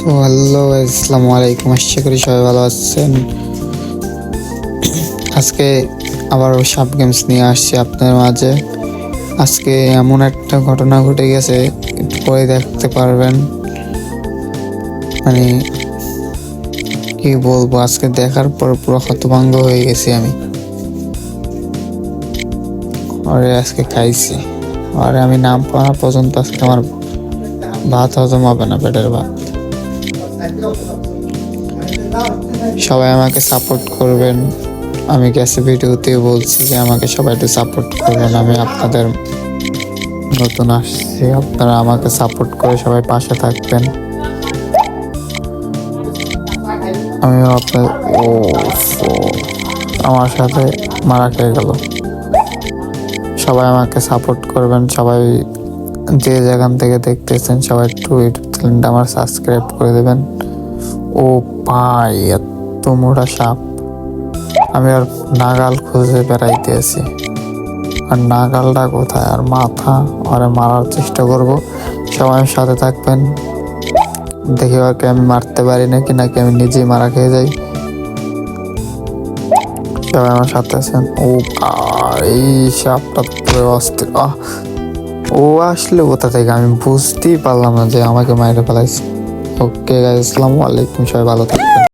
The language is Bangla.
সো হ্যালো, আসসালামু আলাইকুম। আশা করি সবাই ভালো আছেন। আজকে আবারও সাপ গেমস নিয়ে আসছি আপনাদের মাঝে। আজকে এমন একটা ঘটনা ঘটে গেছে, একটু পরে দেখতে পারবেন। মানে কি বলবো, আজকে দেখার পর পুরো হতভম্ব হয়ে গেছি আমি। আরে আজকে খাইছি, আরে আমি নাম পাওয়া পর্যন্ত আজকে আমার ভাত হজম হবে না, পেটের ভাত। সবাই আমাকে সাপোর্ট করবেন। আমি গেছে ভিডিওতে বলছি যে আমাকে সবাই একটু সাপোর্ট করবেন। আমি আপনাদের নতুন আসছি, আপনারা আমাকে সাপোর্ট করে সবাই পাশে থাকবেন। আমিও আপনার আমার সাথে মারা খেয়ে গেল। সবাই আমাকে সাপোর্ট করবেন। সবাই যে যেখান থেকে দেখতেছেন সবাই একটু ইউটিউব চ্যানেলটা আমার সাবস্ক্রাইব করে দেবেন। ও ভাই, এত মোটা সাপ! আমি আর নাগাল খুঁজে বেড়াইতে আছি, আর নাগালটা কোথায়, আর মাথা, আরে মারার চেষ্টা করব। সবাই সাথে থাকবেন, দেখি ওকে আমি মারতে পারি নাকি আমি নিজেই মারা খেয়ে যাই। সবাই আমার সাথে আছেন। ও এই সাপটা পুরো অস্থির। ও আসলে কোথা থেকে আমি বুঝতেই পারলাম না যে আমাকে মাইরে ফেলাইছে। ওকে গাইস, আসসালামু আলাইকুম, সবাই ভালো থাকবেন।